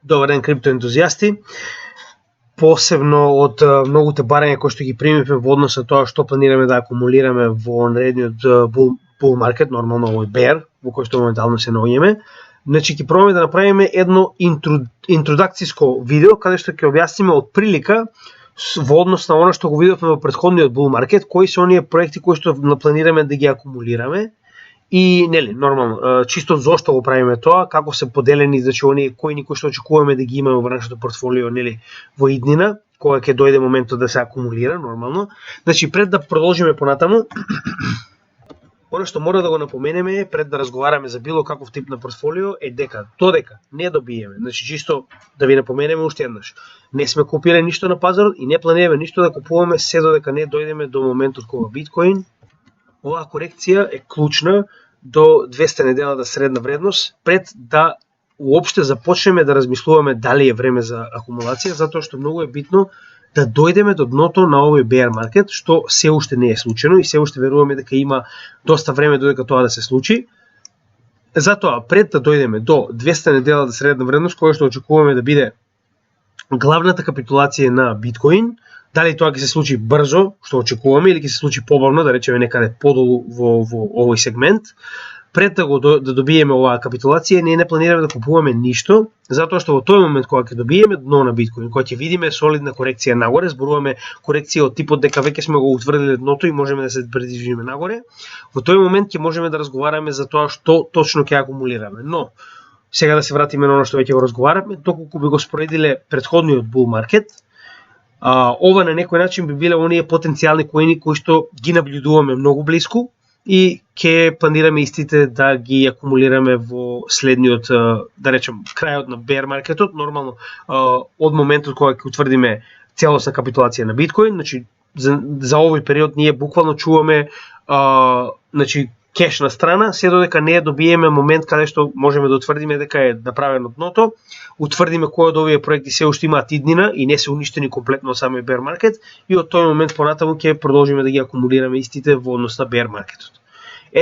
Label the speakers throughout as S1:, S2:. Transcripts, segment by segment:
S1: Добар ден, криптоентузијасти. Посебно од многуте барања кои што ги примивме во однос на тоа што планираме да акумулираме во наредниот bull market, нормално овој bear, во кој што моментално се наоѓаме. Значи ќе пробаме да направиме едно интродукцијско видео каде што ќе објасниме од прилика во однос на она што го видовме во претходниот bull market, кои се оние проекти кои што планираме да ги акумулираме. И нели, нормално, чисто зошто го правиме тоа, како се поделени, значи оние кои што очекуваме да ги имаме во нашето портфолио, нели, во иднина, кога ќе дојде моментот да се акумулира, нормално. Значи, пред да продолжиме понатаму, она што мора да го напоменеме е, пред да разговараме за било каков тип на портфолио, е дека додека не добиеме, значи чисто да ви напоменеме уште еднаш, не сме купирали ништо на пазарот и не планираме ништо да купуваме се додека не дојдеме до моментот кога биткоин. Оваа корекција е клучна до 200 неделната средна вредност пред да уопште започнеме да размислуваме дали е време за акумулација, затоа што многу е битно да дојдеме до дното на овој bear market, што се уште не е случено и се уште веруваме дека има доста време додека тоа да се случи. Затоа пред да дојдеме до 200 неделната средна вредност, која што очекуваме да биде главната капитулација на биткоин, дали тоа ќе се случи брзо, што очекуваме, или ќе се случи побавно, да речеме некаде подолу во овој сегмент, пред да добиеме оваа капитулација, ние не планираме да купуваме ништо, затоа што во тој момент кога ќе добиеме дно на биткоин, кога ќе видиме солидна корекција нагоре, зборуваме корекција од типот дека веќе сме го утврдиле дното и можеме да се придвижиме нагоре, во тој момент ќе можеме да разговараме за тоа што точно ќе акумулираме. Но сега да се вратиме на оно што веќе го разговараме, доколку би го споредиле претходниот bull market, ова на некој начин би биле оние потенцијални коини кои што ги наблюдуваме многу блиску и ќе планираме истите да ги акумулираме во следниот, да речем, крајот на bear маркетот, нормално од моментот кога ќе утврдиме целосна капитулација на биткоин. Значи за овој период ние буквално чуваме значи кеш на страна, се додека не добиеме момент каде што можеме да утврдиме дека е направено дното, утврдиме кои од овие проекти се уште имаат иднина и не се уништени комплетно од самиот bear market, и од тој момент понатаму ќе продолжиме да ги акумулираме истите во однос на bear маркетот.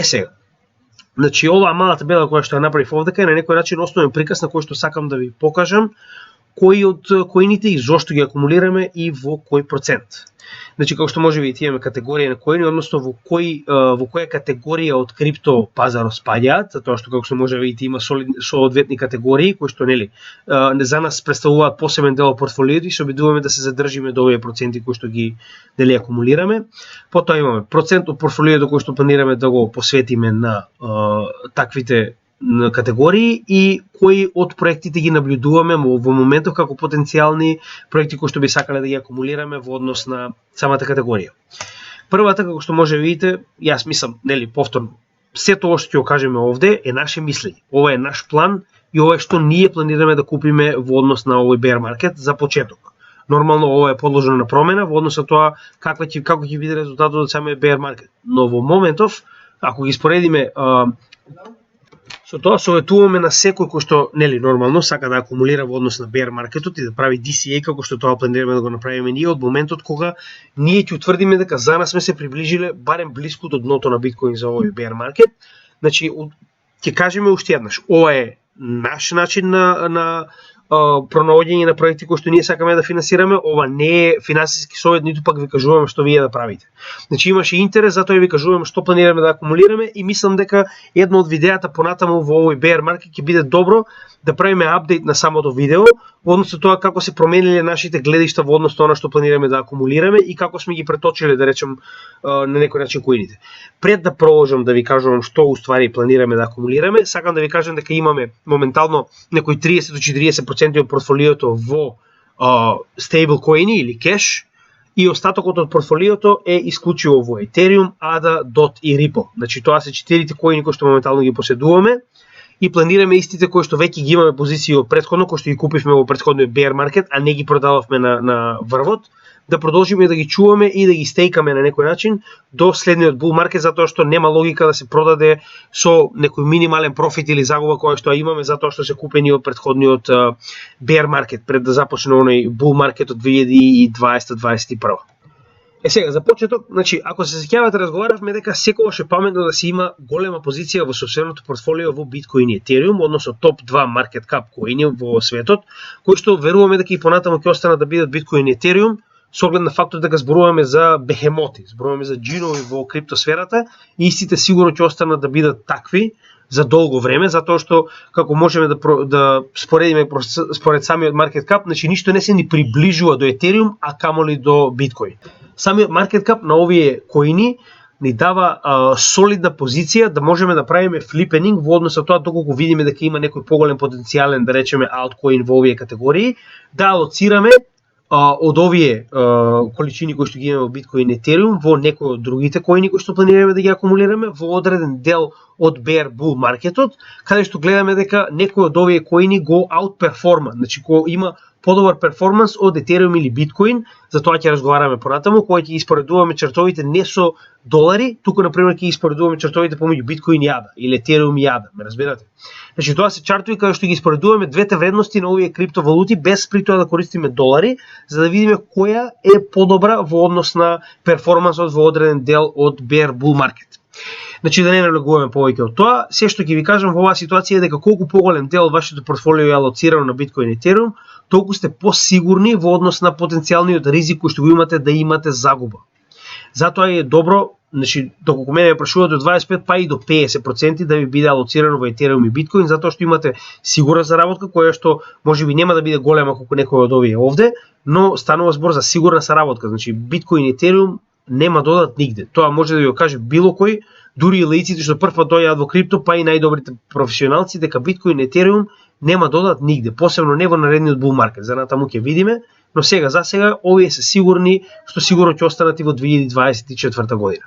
S1: Сега, значи оваа мала табела која што ја направив овдека е на некој начин основен приказ на кој што сакам да ви покажам кои од коините и зошто ги акумулираме и во кој процент. Значи, како што може видите, имаме категорија на коини, односно во која категорија од крипто пазарот спаѓаат, затоа што како што може видите има соодветни категории кои што нели за нас представуваат посебен дел од портфолиото и се обидуваме да се задржиме до овие проценти кои што ги дали акумулираме. Потоа имаме процент од портфолиото кој што планираме да го посветиме на таквите категории и кои од проектите ги наблюдуваме во моментов како потенцијални проекти кои што би сакале да ги акумулираме во однос на самата категорија. Првата, како што може видите, јас мислам, нели, повторно, се тоа што ќе го кажеме овде е наше мислење. Ова е наш план и ова е што ние планираме да купиме во однос на овој bear market за почеток. Нормално ова е подложено на промена во однос на тоа како ќе биде резултатот од самиот bear market. Но во моментов, ако ги споредиме со тоа, советуваме на секој кој што нели нормално сака да акумулира во однос на bear маркетот и да прави DCA како што тоа планираме да го направиме ние од моментот кога ние ќе утврдиме дека за нас сме се приближиле барем блиску до дното на биткоин за овој bear маркет. Значи ќе кажеме уште еднаш, ова е наш начин на пронаоѓање на проекти кои што ние сакаме да финансираме. Ова не е финансиски совет, ниту пак ви кажуваме што вие да правите. Значи имаше интерес, затоа ви кажуваме што планираме да акумулираме и мислам дека едно од видеата понатаму во овој bear market ќе биде добро да правиме апдейт на самото видео во однос на тоа како се промениле нашите гледишта во однос на она што планираме да акумулираме и како сме ги преточиле, да речем, на некој начин коините. Пред да продолжам да ви кажувам што уствари планираме да акумулираме, сакам да ви кажам дека имаме моментално некои 30 до 40% од портфолиото во стейбл коини или кеш и остатокот од портфолиото е исклучиво во Ethereum, ADA, DOT и Ripple. Значи тоа се 4 коини кои што моментално ги поседуваме и планираме истите кои што веќе ги имаме позиции од претходно, кои што ги купивме во претходниот bear market, а не ги продававме на врвот, да продолжиме да ги чуваме и да ги стейкаме на некој начин до следниот bull market, затоа што нема логика да се продаде со некој минимален профит или загуба која што имаме затоа што се купени од претходниот bear market пред да започне оној bull market од 2020-2021. Сега, за почеток, значи, ако се сеќавате, разговаравме дека секогаш е паметно да се има голема позиција во сопственото портфолио во Bitcoin и Ethereum, односно топ 2 market cap коини во светот, кои што веруваме дека и понатаму ќе останат да бидат Bitcoin и Ethereum, со оглед на фактот дека зборуваме за бехемоти, зборуваме за джинови во криптосферата и истите сигурно ќе останат да бидат такви за долго време, затоа што како можеме да споредиме според самиот market cap, значи ништо не се ни приближува до Ethereum, а камоли до Bitcoin. Самиот market cap на овие коини ни дава солидна позиција да можеме да правиме флипенинг во однос на тоа доколку видиме дека има некој поголем потенцијален, да речеме, алткоин во овие категории, да алоцираме од овие количини кои што ги имаме во Bitcoin и Ethereum во некои од другите коини кои што планираме да ги акумулираме во одреден дел од bear bull маркетот, каде што гледаме дека некои од овие коини го аутперформа, значи кој има подобар перформанс од Ethereum или Bitcoin, за тоа ќе разговараме понатаму, кога ќе испоредуваме чертовите не со долари, туку на пример ќе испоредуваме чертовите помеѓу Bitcoin и ADA или Ethereum и ADA, ме разбирате? Значи тоа се чартови каде што ги испоредуваме двете вредности на овие криптовалути без при тоа да користиме долари, за да видиме која е подобра во однос на перформансот во одреден дел од bear bull market. Значи да не навлегуваме повеќе од тоа, се што ќе ви кажам во оваа ситуација е дека колку поголем дел од вашето портфолио е алоцирано на Bitcoin и Ethereum, толку сте посигурни во однос на потенцијалниот ризик кој што го имате да имате загуба. Затоа е добро, значи доколку мене прашувате од 25 па и до 50% да ви биде алоцирано во Ethereum и Bitcoin, затоа што имате сигурна заработка која што можеби нема да биде голема колку некој од овие овде, но станува збор за сигурна заработка. Значи Bitcoin и Ethereum нема додат нигде. Тоа може да ви го каже било кој, дури и лаиците што првпат доаѓаат во крипто, па и најдобрите професионалци, дека Bitcoin и Ethereum нема додат нигде, посебно не во наредниот bull market. За натаму ќе видиме, но сега за сега овие се сигурни што сигурно ќе останат и во 2024 година.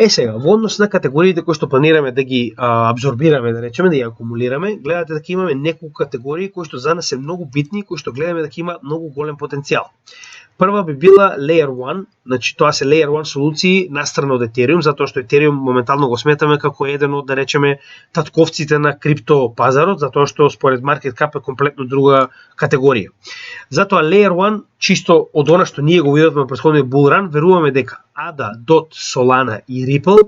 S1: Сега, во однос на категориите кои што планираме да ги абсорбираме, да речеме, да ги акумулираме, гледате дека имаме неколку категории кои што за нас се многу битни, кои што гледаме дека има многу голем потенцијал. Прва би била Layer 1, значи тоа се Layer 1 солуции настрана од Ethereum, затоа што Ethereum моментално го сметаме како еден од, да речеме, татковците на крипто пазарот, затоа што според market cap е комплетно друга категорија. Затоа Layer 1, чисто од она што ние го видовме во претходниот bull run, веруваме дека ADA, DOT, Solana и Ripple,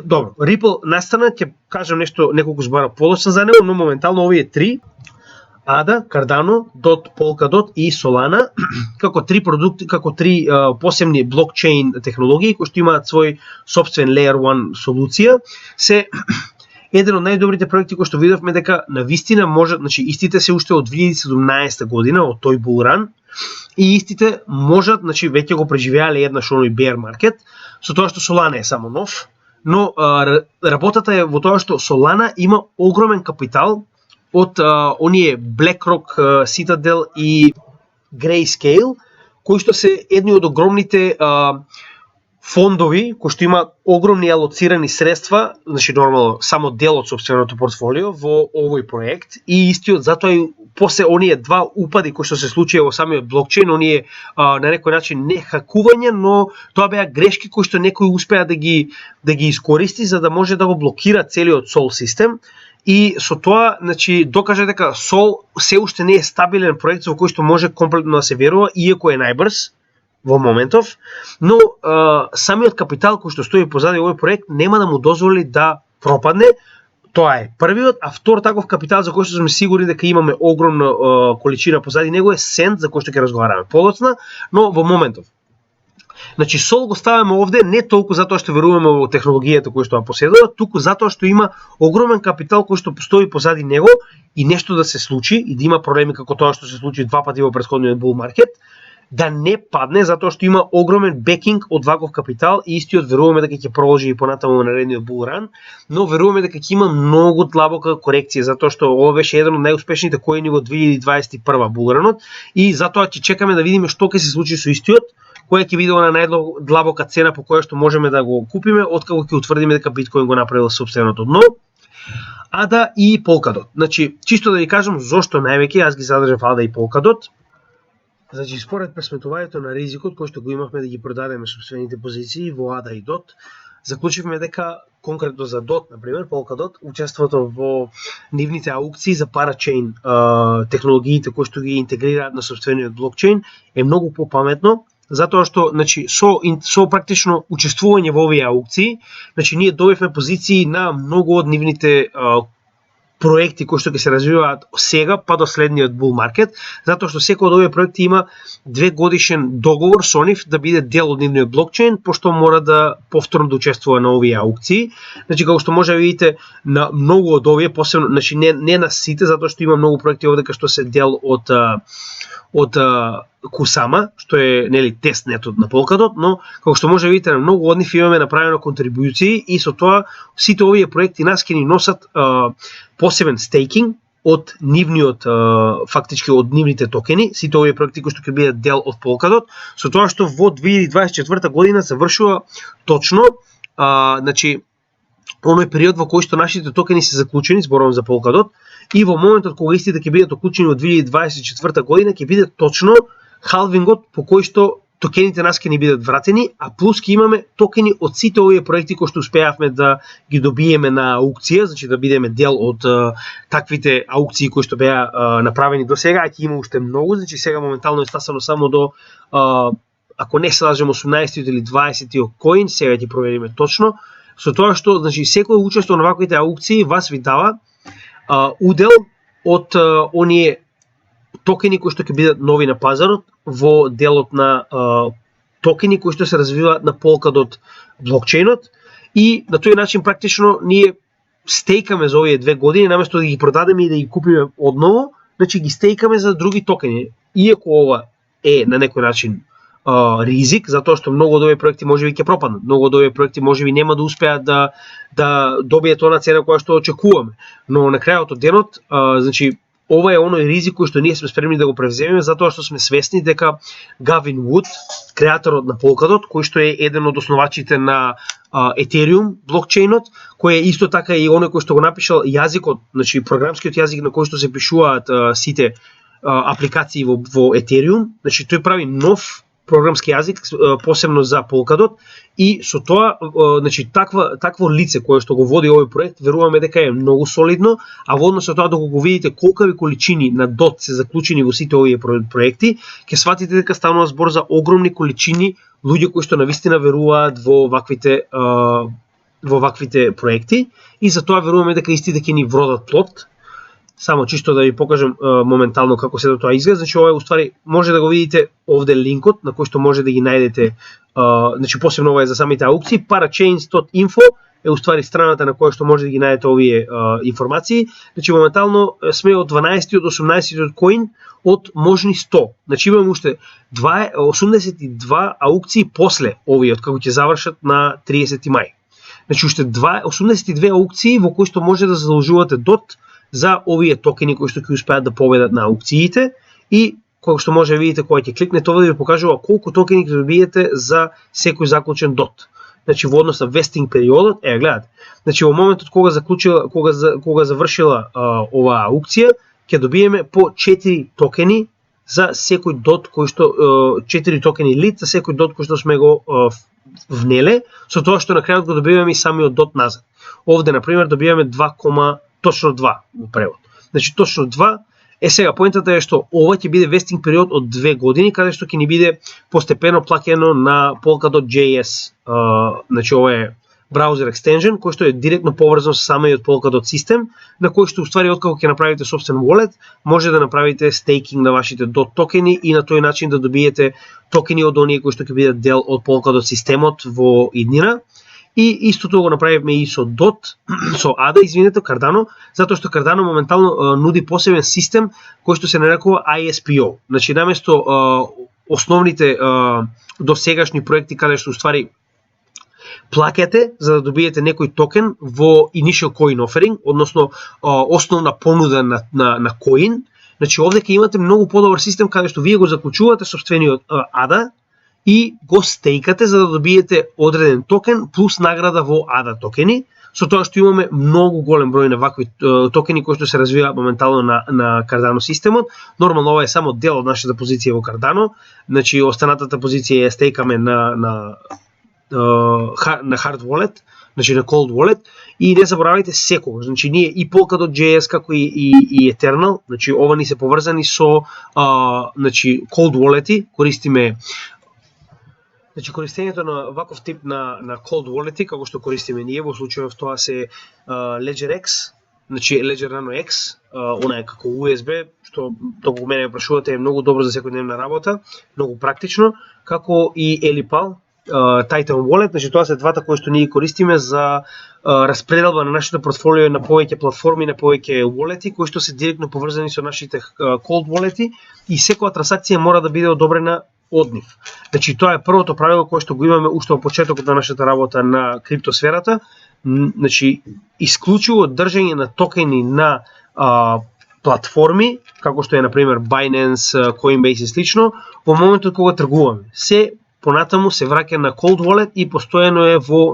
S1: добро, Ripple настрана, ќе кажам неколку збора подоцна за него, но моментално овие три, ADA, Cardano, DOT, Polkadot и Solana, како три продукти, како три посебни блокчейн технологии кои што имаат свој собствен Layer 1 солуција, се еден од најдобрите проекти кои што видовме дека на вистина можат, значи истите се уште од 2017 година, од тој bull run, и истите можат, значи веќе го преживеале еднаш оној bear market, со тоа што Solana е само нов, но работата е во тоа што Solana има огромен капитал од оние BlackRock, Citadel и Grayscale, кои што се едни од огромните фондови кои што има огромни алоцирани средства, значи нормално само дел од сопственото портфолио во овој проект, и истиот затоа и после оние два упади кои што се случија во самиот блокчейн, оние на некој начин не хакување, но тоа беа грешки кои што некој успеа да ги искористи за да може да го блокира целиот Sol систем. И со тоа, значи, докаже дека Sol се уште не е стабилен проект во кој што може комплетно да се верува, иако е најбрз во моментов, но самиот капитал кој што стои позади овој проект нема да му дозволи да пропадне. Тоа е првиот, а втор таков капитал за кој што сме сигурни дека имаме огромна количина позади него е Sand, за кој што ќе разговараме подоцна, но во моментов. Значи Sol го ставаме овде не толку затоа што веруваме во технологијата која што ја поседува, туку затоа што има огромен капитал кој што постои позади него и нешто да се случи и да има проблеми како тоа што се случи два пати во претходниот bull market, да не падне затоа што има огромен бекинг од ваков капитал и истиот веруваме дека ќе продолжи и понатаму на наредниот bull run, но веруваме дека ќе има многу длабока корекција затоа што ова беше еден од најуспешните коини во 2021 bull run и затоа ќе чекаме да видиме што ќе се случи со истиот, која ќе биде на најдлабока цена по која што можеме да го купиме откако ќе утврдиме дека Биткоин го направил сопственото дно. ADA и Polkadot. Значи, чисто да ви кажам зошто највеќе јас ги задржав ADA и Polkadot. Значи, според пресметувањето на ризикот кој што го имавме да ги продадеме сопствените позиции во ADA и DOT, заклучивме дека конкретно за DOT, например, Polkadot, учеството во нивните аукции за парачейн технологиите кои што ги интегрираат на сопствениот блокчейн е многу попаметно затоа што значи со практично учествување во овие аукции, значи ние добивме позиции на многу од нивните проекти кои што ќе се развиваат сега па до следниот bull market, затоа што секој од овие проекти има 2 годишен договор со нив да биде дел од нивниот блокчейн, пошто мора да повторно да учествува на овие аукции. Значи како што може да видите на многу од овие, посебно, значи не на сите, затоа што има многу проекти овде што се дел од Kusama, што е нели тестнетот на Polkadot, но како што може да видите на многу од нив имаме направено контрибуции и со тоа сите овие проекти нас ќе ни носат посебен стейкинг од нивниот фактички од нивните токени, сите овие проекти кои што ќе бидат дел од Polkadot, со тоа што во 2024 година завршува точно значи оној период во кој што нашите токени се заклучени, зборувам за Polkadot, и во моментот кога истите ќе бидат оклучени од 2024 година ќе биде точно халвингот по кој што токените нас ќе ни бидат вратени, а плюс ќе имаме токени од сите овие проекти кои што успеавме да ги добиеме на аукција, значи да бидеме дел од таквите аукции кои што беа направени до сега, а ќе има уште многу, значи сега моментално е стасано само до ако не се лажем 18 или 20 коин, сега ќе провериме точно, со тоа што значи секој учество на ваквите аукции вас ви дава удел од оние токени кои што ќе бидат нови на пазарот во делот на токени кои што се развиваат на Polkadot блокчейнот и на тој начин практично ние стейкаме за овие 2 години наместо да ги продадеме и да ги купиме одново, значи ги стейкаме за други токени. Иако ова е на некој начин ризик, затоа што многу од овие проекти можеби ќе пропаднат. Многу од овие проекти можеби нема да успеат да добијат она цена која што очекуваме. Но на крајот од денот, значи ова е оној ризик кој што ние сме спремни да го превземеме затоа што сме свесни дека Gavin Wood, креаторот на Polkadot, кој што е еден од основачите на Ethereum блокчейнот, кој е исто така и оној кој што го напишал јазикот, значи програмскиот јазик на кој што се пишуваат сите апликации во Ethereum, значи тој прави нов програмски јазик посебно за Polkadot и со тоа значи такво лице кое што го води овој проект веруваме дека е многу солидно, а во однос со тоа доколку видите колкави количини на DOT се заклучени во сите овие проекти, ќе сватите дека станува збор за огромни количини луѓе кои што навистина веруваат во ваквите проекти и за тоа веруваме дека истите ќе ни вродат плод. Само чисто да ви покажам моментално како се тоа изгледа, значи ова е уствари може да го видите овде линкот на кој што може да ги најдете, значи посебно ова е за самите аукции, parachains.info е уствари страната на која што може да ги најдете овие информации. Значи моментално сме од 12 од 18 коин од можни 100. Значи имаме уште 82 аукции после овие, како ќе завршат на 30 мај. Значи уште 82 аукции во кои што може да задолжувате DOT за овие токени кои што ќе успеат да победат на аукциите и како што може да видите кога ќе кликнете овде ви покажува колку токени ќе добиете за секој заклучен DOT. Значи во однос на вестинг периодот, гледате. Значи во моментот кога завршила оваа аукција, ќе добиеме по 4 токени за секој DOT кој што 4 токени лид за секој DOT кој што сме го внеле, со тоа што на крајот го добиваме и самиот DOT назад. Овде на пример добиваме точно 2 во превод. Значи точно 2. Сега поентата е што ова ќе биде вестинг период од 2 години каде што ќе ни биде постепено плаќено на Polkadot.js. Значи ова е браузер екстенжен кој што е директно поврзан со самиот Polkadot систем, на кој што уствари откако ќе направите собствен wallet, може да направите стейкинг на вашите DOT токени и на тој начин да добиете токени од оние кои што ќе бидат дел од Polkadot системот во иднина. И истото го направивме и со DOT, со ADA, извинете, Cardano, затоа што Cardano моментално нуди посебен систем кој што се нарекува ISPO. Значи наместо основните досегашни проекти каде што уствари плаќате за да добиете некој токен во initial coin offering, односно основна понуда на коин, значи овде ќе имате многу подобар систем каде што вие го заклучувате собствениот ADA и го стейкате за да добиете одреден токен плюс награда во ADA токени, со тоа што имаме многу голем број на вакви токени кои што се развиваат моментално на Cardano системот. Нормално ова е само дел од нашата позиција во Cardano, значи останатата позиција ја стейкаме на hard wallet, значи на cold wallet и не заборавајте секогаш, значи ние и Polkadot.js како и Eternal, значи ова ни се поврзани со значи cold wallet-и, користиме Значи користењето на ваков тип на cold wallet како што користиме ние, во случајов тоа се Ledger X, значи Ledger Nano X, она е како USB, што доколку мене прашувате е многу добро за секојдневна работа, многу практично, како и Elipal, Titan Wallet, значи тоа се двата кои што ние користиме за распределба на нашето портфолио на повеќе платформи, на повеќе wallet-и кои што се директно поврзани со нашите cold wallet-и и секоја трансакција мора да биде одобрена од нив. Значи тоа е првото правило кое што го имаме уште во почетокот на нашата работа на криптосферата, значи исклучиво држење на токени на платформи, како што е на пример Binance, Coinbase и слично, во моментот кога тргуваме. Се понатаму се враќа на cold wallet и постојано е во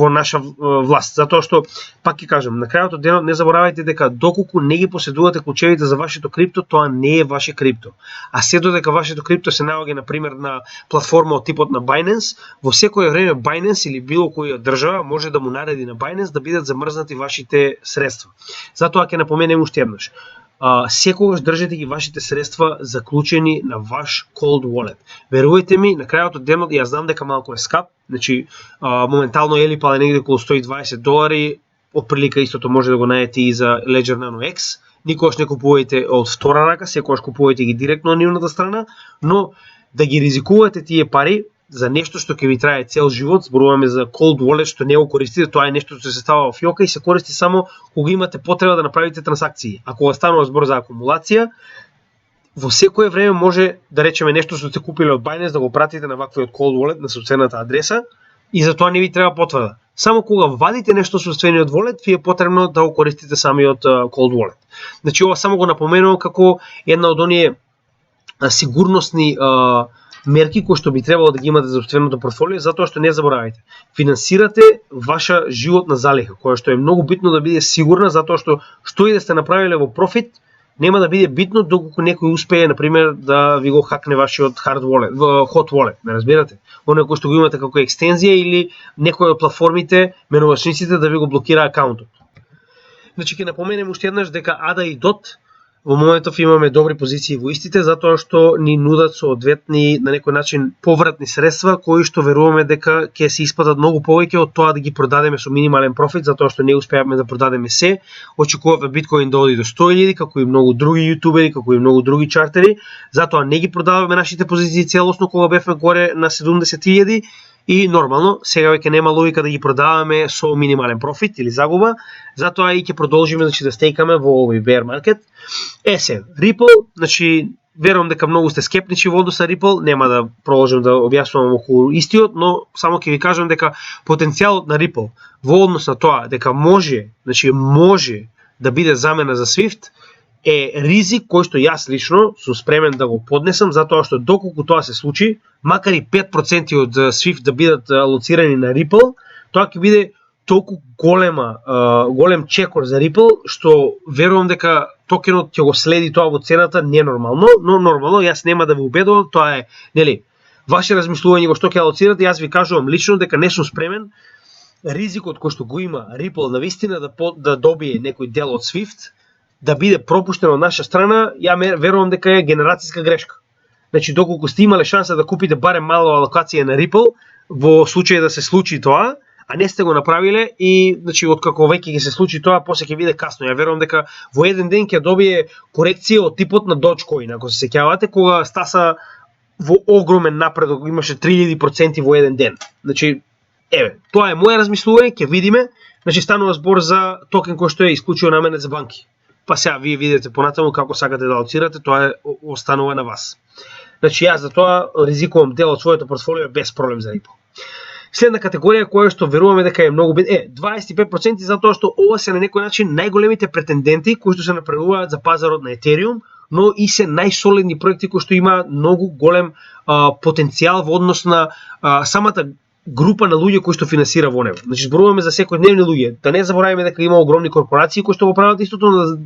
S1: наша власт, затоа што пак ќе кажам, на крајот од денот не заборавајте дека доколку не ги поседувате клучевите за вашето крипто, тоа не е ваше крипто. А се додека вашето крипто се наоѓа на пример на платформа од типот на Binance, во секое време Binance или било која држава може да му нареди на Binance да бидат замрзнати вашите средства. Затоа ќе напоменем уште еднаш. Секогаш држете ги вашите средства заклучени на ваш cold wallet. Верувајте ми, на крајот од денот јас знам дека малку е скап, значи моментално Elipal е негде околу $120, отприлика истото може да го најдете и за Ledger Nano X. Никогаш не купувајте од втора рака, секогаш купувајте ги директно на нивната страна, но да ги ризикувате тие пари за нешто што ќе ви трае цел живот, зборуваме за cold wallet што не го користите, тоа е нешто што се става во фиока и се користи само кога имате потреба да направите трансакции. А кога станува збор за акумулација, во секое време може да речеме нешто што сте купиле од Binance да го пратите на ваквиот cold wallet на соцената адреса и за тоа не ви треба потврда. Само кога вадите нешто со соцениот wallet, ви е потребно да го користите самиот cold wallet. Значи ова само го напоменувам како една од оние сигурносни мерки кои што би требало да ги имате за собственото портфолио, затоа што не заборавајте. Финансирате ваша животна залиха, која што е многу битно да биде сигурна, затоа што и да сте направиле во профит, нема да биде битно доколку некој успее, на пример, да ви го хакне вашиот hard wallet, hot wallet, ме разбирате? Оној кој што го имате како екстензија или некој од платформите, менувачниците да ви го блокира акаунтот. Значи ќе напоменем уште еднаш дека ADA и DOT во моментов имаме добри позиции во истите, затоа што ни нудат соодветни, на некој начин, повратни средства, кои што веруваме дека ќе се испадат многу повеќе од тоа да ги продадеме со минимален профит, затоа што не успеавме да продадеме се. Очекуваме биткоин да оди до 100.000, како и многу други јутубери, како и многу други чартери, затоа не ги продаваме нашите позиции целосно кога бевме горе на 70.000, и нормално, сега веќе нема логика да ги продаваме со минимален профит или загуба, затоа и ќе продолжиме да стејкаме во овој bear market. Ripple, значи верувам дека многу сте скептични во однос на Ripple, нема да продолжам да објаснувам околу истиот, но само ќе ви кажам дека потенцијалот на Ripple во однос на тоа дека може да биде замена за Swift е ризик кој што јас лично сум спремен да го поднесам, затоа што доколку тоа се случи, макар и 5% од Swift да бидат алоцирани на Ripple, тоа ќе биде толку голем чекор за Ripple, што верувам дека токенот ќе го следи тоа во цената ненормално, но нормално, јас нема да ви убедувам, тоа е, нели, ваше размислување во што ќе алоцирате, јас ви кажувам лично дека не сум спремен ризикот кој што го има Ripple на вистина да добие некој дел од Swift, да биде пропуштен од наша страна, ја верувам дека е генерацијска грешка. Значи, доколку сте имале шанса да купите барем мала алокација на Ripple, во случај да се случи тоа, а не сте го направиле и значи откако веќе ќе се случи тоа, после ќе биде касно. Ја верувам дека во еден ден ќе добие корекција од типот на Dogecoin, ако се сеќавате, кога стаса во огромен напредок, имаше 3000% во еден ден. Значи, тоа е моје размислување, ќе видиме. Значи, станува збор за токен кој што е исклучиво наменет за банки. Па сега вие видите понатаму како сакате да алоцирате, тоа останува на вас. Значи, јас за тоа ризикувам дел од своето портфолио без проблем за Ripple. Следна категорија која што веруваме дека е многу битна е 25%, затоа што ова се на некој начин најголемите претенденти кои што се напредуваат за пазарот на Ethereum, но и се најсолидни проекти кои што имаат многу голем потенцијал во однос на самата група на луѓе кои што финансира во него. Значи зборуваме за секојдневни луѓе. Да не забораваме дека има огромни корпорации кои што го прават истото,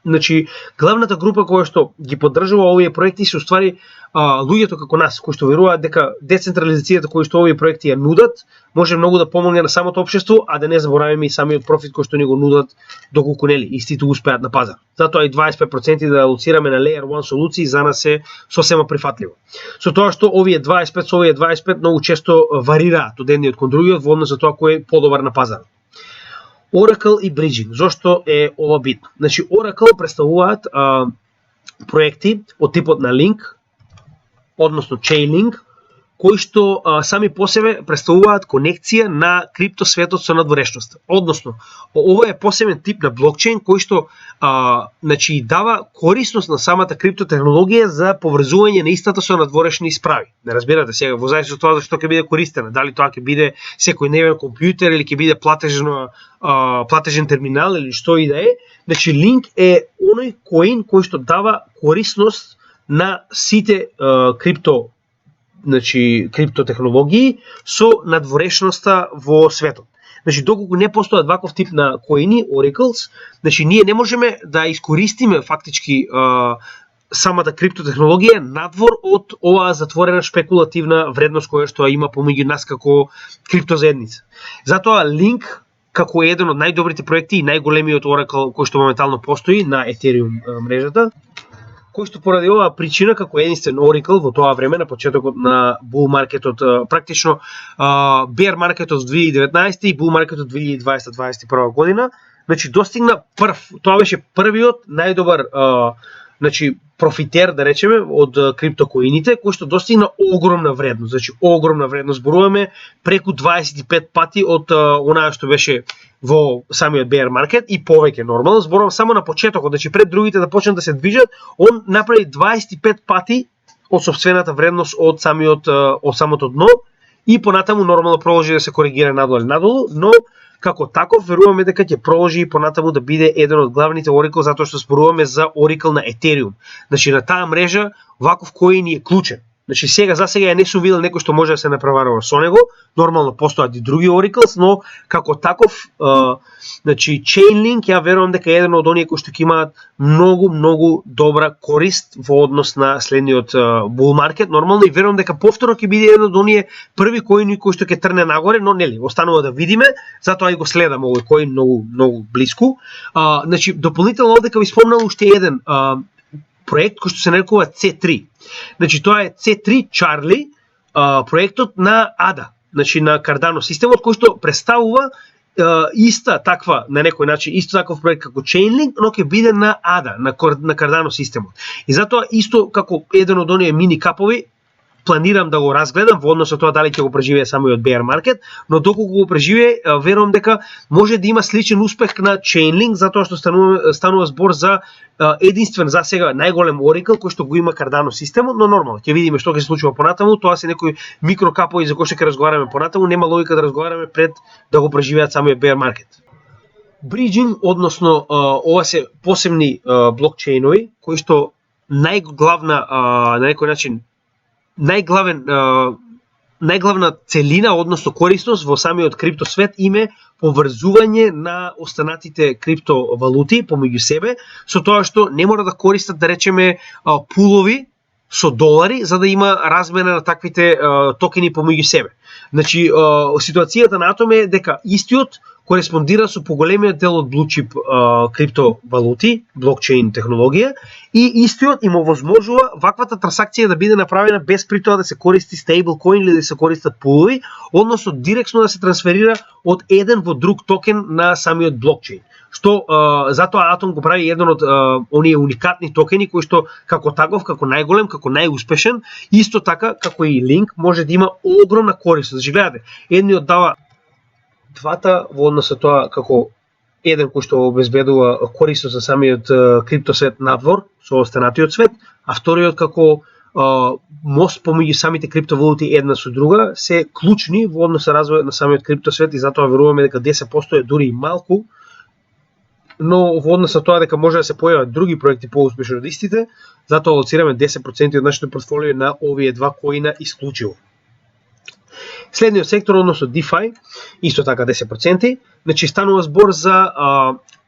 S1: Значи, главната група која што ги поддржува овие проекти се уствари луѓето како нас, кои што веруваат дека децентрализацијата кој што овие проекти ја нудат, може многу да помогне на самото општество, а да не забораваме и самиот профит кој што ни го нудат доколку нели истите успеат на пазар. Затоа и 25% да алоцираме на Layer 1 солуции за нас е сосема прифатливо. Со тоа што овие 25 со овие 25 многу често варираат од едниот кон другиот во однос на тоа кој е подобар на пазар. Oracle и Bridging. Зошто е ова битно? Значи, Oracle представуваат проекти од типот на Link, односно Chainlink, кои што сами по себе представуваат конекција на криптосветот со надворешноста. Односно, ова е посебен тип на блокчейн кој што значи дава корисност на самата криптотехнологија за поврзување на истата со надворешни исправи. Не разбирате сега, во зависност од тоа што ќе биде користена, дали тоа ќе биде секојдневен компјутер или ќе биде платежен терминал или што и да е. Значи Link е оној коин кој што дава корисност на сите криптотехнологии со надворешноста во светот. Значи, доколку не постојат ваков тип на коини, oracles, значи ние не можеме да искористиме фактички самата криптотехнологија надвор од оваа затворена шпекулативна вредност која што има помеѓу нас како криптозаедница. Затоа Link како еден од најдобрите проекти и најголемиот Oracle кој што моментално постои на Ethereum мрежата, кој што поради оваа причина како единствен Oracle во тоа време на почетокот на bull маркетот, практично bear маркетот 2019 и bull маркетот 2020-2021 година, значи достигна тоа беше првиот најдобар профитер, да речеме, од криптокоините, кој што достигна огромна вредност. Значи, огромна вредност. Зборуваме преку 25 пати од онаа што беше во самиот bear маркет и повеќе нормално. Зборувам само на почетокот, значи пред другите да почнат да се движат, он направи 25 пати од сопствената вредност од самото дно и понатаму нормално продолжи да се коригира надолу, но како таков веруваме дека ќе продолжи и понатаму да биде еден од главните Oracle, затоа што зборуваме за Oracle на Ethereum. Значи на таа мрежа ваков коин е клучен. Значи за сега не сум видел некој што може да се направарува со него. Нормално постојат и други Oracles, но како таков значи Chainlink ја верувам дека е еден од оние кои што ќе имаат многу добра корист во однос на следниот bull маркет. Нормално и верувам дека повторно ќе биде еден од оние први коини кои што ќе трне нагоре, но нели останува да видиме, затоа и го следам овој коин многу блиску. Значи дополнително дека ви спомнал уште еден проект кој што се нарекува C3. Значи тоа е C3 Charlie, проектот на ADA, значи на Cardano системот кој што представува иста таква на некој начин исто таков проект како Chainlink, но ќе биде на ADA, на Cardano системот. И затоа исто како еден од оние мини капови планирам да го разгледам во однос на тоа дали ќе го преживее самиот bear маркет, но доколку го преживее, верувам дека може да има сличен успех на Chainlink, затоа што станува збор за единствен за сега најголем Oracle кој што го има Cardano системот, но нормално ќе видиме што ќе се случува понатаму. Тоа се некои микрокапови за кои што ќе разговараме понатаму, нема логика да разговараме пред да го преживеат самиот bear маркет. Bridging, односно ова се посебни блокчейнови кои што најглавна на некој начин најглавна целина, односно корисност во самиот криптосвет име поврзување на останатите криптовалути помеѓу себе, со тоа што не мора да користат, да речеме, пулови со долари за да има размена на таквите токени помеѓу себе. Значи, ситуацијата на Атом е дека истиот кореспондира со поголемиот дел од blue chip криптовалути, блокчейн технологија, и истиот им овозможува ваквата трансакција да биде направена без при тоа да се користи стейблкоин или да се користат пулови, односно директно да се трансферира од еден во друг токен на самиот блокчейн. Што затоа Атом го прави еден од оние уникатни токени кои што како таков, како најголем, како најуспешен, исто така како и Link може да има огромна корист. Значи гледате, едниот дава двата во однос на тоа како еден кој што обезбедува корист за самиот криптосвет надвор со останатиот свет, а вториот како мост помеѓу самите криптовалути една со друга се клучни во однос на развојот на самиот криптосвет и затоа веруваме дека 10% е дури и малку, но во однос на тоа дека може да се појават други проекти поуспешни од истите, затоа алоцираме 10% од нашето портфолио на овие два коина исклучиво. Следниот сектор, односно DeFi, исто така 10%, значи станува збор за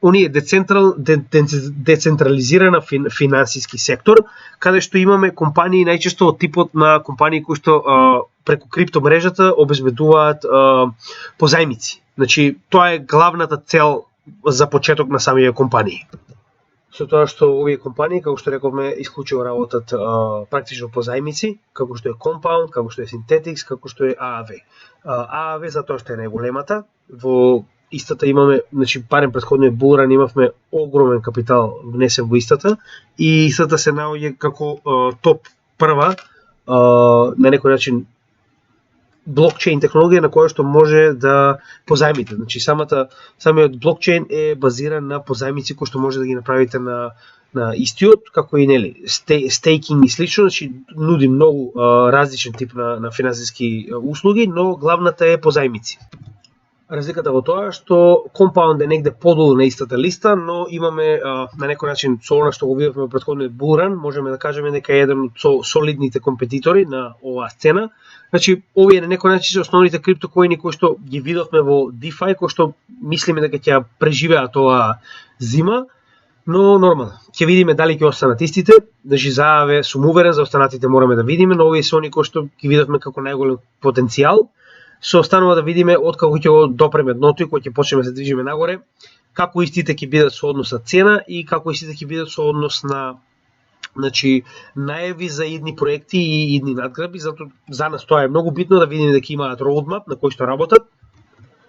S1: оние децентрализирана финансиски сектор, каде што имаме компании најчесто од типот на компании кои што преку криптомрежата обезбедуваат позајмици. Значи тоа е главната цел за почеток на самите компании. Со тоа што овие компании, како што рековме, исклучиво работат практично по зајмици, како што е Compound, како што е Synthetix, како што е AAV. AAV затоа што е најголемата, во истата имаме, значи барем претходниот булран имавме огромен капитал внесен во истата и истата се наоѓа како топ прва на некој начин блокчейн технологија на која што може да позајмите. Значи самиот блокчейн е базиран на позајмици кои што може да ги направите на истиот, како и нели стейкинг и слично, значи нуди многу различен тип на финансиски услуги, но главната е позајмици. Разликата во тоа што Compound е негде подолу на истата листа, но имаме на некој начин со она што го видовме во претходниот булран, можеме да кажеме дека е еден од солидните компетитори на оваа сцена. Значи, овие на некој начин се основните криптокоини кои што ги видовме во DeFi, кои што мислиме дека ќе преживеат оваа зима, но нормално. Ќе видиме дали ќе останат истите, значи за AAV сум уверен, за останатите мораме да видиме, но овие се они кои што ги видовме како најголем потенцијал. Се останува да видиме откако ќе го допреме дното и кога ќе почнеме да се движиме нагоре, како истите ќе бидат со однос на цена и како истите ќе бидат со однос на значи најави за идни проекти и идни надграби, затоа за нас тоа е многу битно да видиме дека имаат роудмап на кој што работат,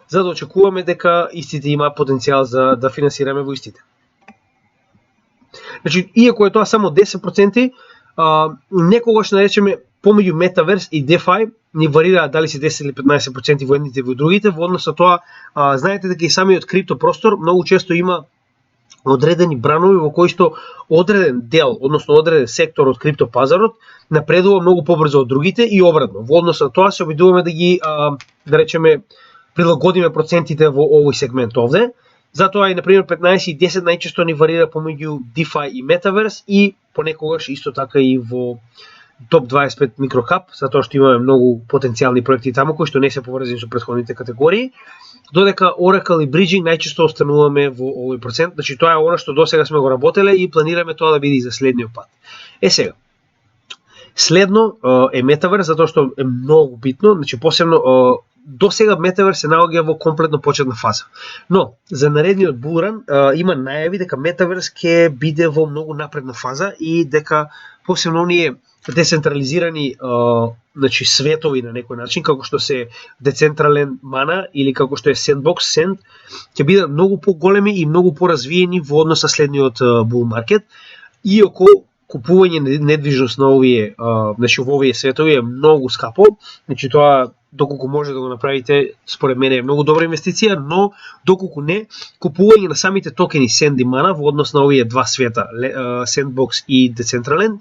S1: за да очекуваме дека истите имаат потенцијал за да финансираме во истите. Значи, иако е тоа само 10%, некогаш наречеме помеѓу Metaverse и DeFi ни варираат дали се 10 или 15% во едните и во другите, во однос на тоа, знаете дека и самиот крипто простор многу често има одредени бранови во кои што одреден дел, односно одреден сектор од крипто пазарот напредува многу побрзо од другите и обратно. Во однос на тоа се обидуваме да ги да речеме прилагодиме процентите во овој сегмент овде. Затоа и например 15 и 10 најчесто ни варира помеѓу DeFi и Metaverse и понекогаш исто така и во топ 25 микрокап, затоа што имаме многу потенцијални проекти таму кои што не се поврзани со претходните категории, додека Oracle и Bridging најчесто остануваме во овој процент. Значи тоа е она што досега сме го работеле и планираме тоа да биде и за следниот пат. Сега, следно е Metaverse, затоа што е многу битно, значи посебно досега Metaverse се наоѓа во комплетно почетна фаза. Но за наредниот булран има најави дека Metaverse ќе биде во многу напредна фаза и дека посебно оние децентрализирани значи светови на некој начин, како што се Decentraland Mana или како што е Sandbox Sand, ќе бидат многу поголеми и многу поразвиени во однос на следниот bull market, иако купување недвижност на овие значи во овие светови е многу скапо, значи тоа доколку може да го направите, според мене е многу добра инвестиција, но доколку не, купување на самите токени Sand и Mana во однос на овие два света, Sandbox и Decentraland,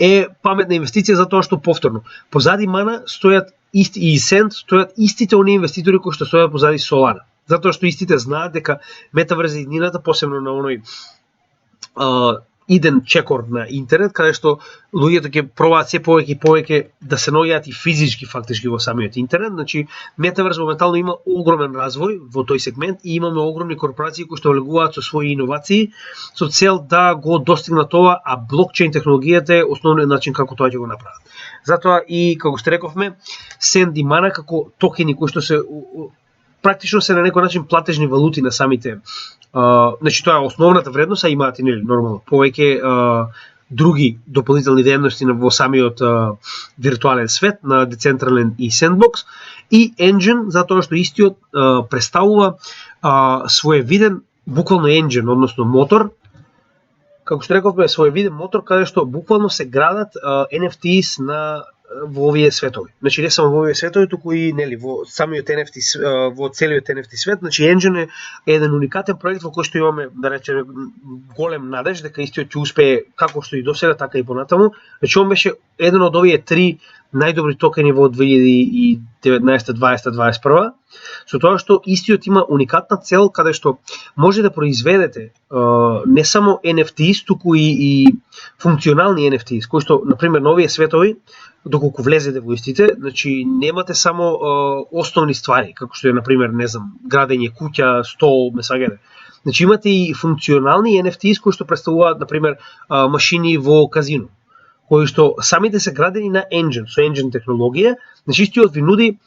S1: е паметна инвестиција затоа што повторно позади Mana стојат и Sand стојат истите оние инвеститори кои што стојат позади Solana. Затоа што истите знаат дека Metaverse е иднината, посебно на оној иден чекор на интернет, каде што луѓето ќе пробаат се повеќе и повеќе да се наоѓаат и физички фактички во самиот интернет. Значи Metaverse моментално има огромен развој во тој сегмент и имаме огромни корпорации кои што влегуваат со своји иновации со цел да го достигнат ова, а блокчейн технологијата е основниот начин како тоа ќе го направат. Затоа и како што рековме, Sand и Mana како токени кои што се практично се на некој начин платежни валути на самите. Значи тоа е основната вредност, а имаат и нели нормално повеќе други дополнителни вредности во самиот виртуален свет на Decentraland и Sandbox и Engine, затоа што истиот представува своевиден буквално engine, односно мотор. Како што рековме, своевиден мотор каде што буквално се градат NFTs во овие светови. Значи не само во овие светови, туку и нели во самиот NFT, во целиот NFT свет. Значи Engine е еден уникатен проект во кој што имаме, да речеме, голем надеж дека истиот ќе успее како што и досега, така и понатаму. Значи он беше еден од овие три најдобри токени во 2019-2020-2021, со тоа што истиот има уникатна цел каде што може да произведете не само NFTs, туку и функционални NFTs, кои што, например, на овие светови, доколку влезете во истите, значи немате само основни ствари, како што е, например, не знам, градење куќа, стол, ме сваѓате. Значи имате и функционални NFTs кои што представуваат, например, машини во казино, кои што самите се градени на engine, со engine технологија. Значи истиот ви нуди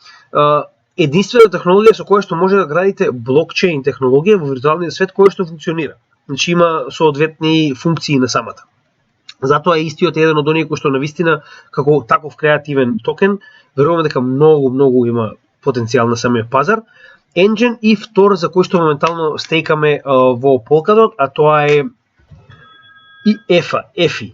S1: единствена технологија со која што може да градите блокчейн технологија во виртуелниот свет која што функционира. Значи има соодветни функции на самата. Затоа е истиот еден од оние кои што навистина како таков креативен токен, веруваме дека многу има потенцијал на самиот пазар. Engine и втор за кој што моментално стейкаме во Polkadot, а тоа е и EFI.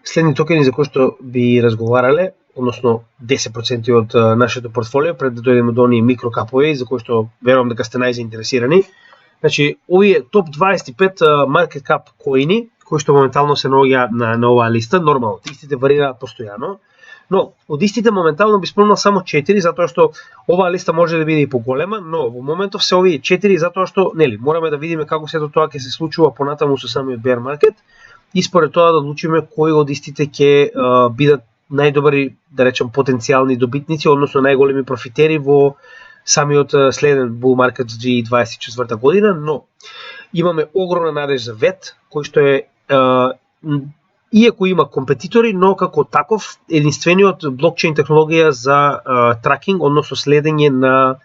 S1: Следни токени за кои што би разговарале, односно 10% од нашето портфолио, пред да дојдеме до оние микрокапови за кои што верувам дека сте најзаинтересирани. Значи, овие топ 25 market cap коини кои што моментално се наоѓа на оваа листа, нормално, истите варираат постојано, но од истите моментално би спомнал само 4, затоа што оваа листа може да биде и поголема, но во моментов се овие 4 затоа што, нели, мораме да видиме како сето тоа ќе се случува понатаму со самиот bear market и според тоа да одлучиме кои од истите ќе бидат најдобри, да речем, потенцијални добитници, односно најголеми профитери во самиот следен bull market за 2024 година, но имаме огромна надеж за VET, кој што е иако има компетитори, но како таков единствениот блокчейн технологија за тракинг, односно следење на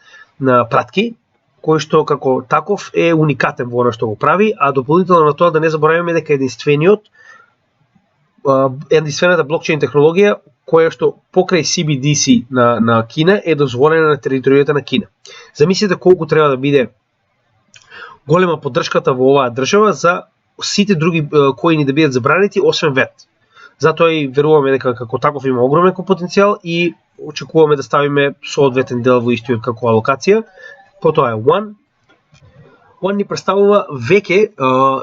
S1: пратки, кој што како таков е уникатен во она што го прави, а дополнително на тоа да не забораваме дека единствената блокчейн технологија која што покрај CBDC на Кина е дозволена на територијата на Кина. Замислете колку треба да биде голема поддршката во оваа држава за сите други коини да бидат забранети, освен VET. Затоа и веруваме дека како таков има огромен потенцијал и очекуваме да ставиме соодветен дел во истиот како алокација. Потоа е One. One ни представува веќе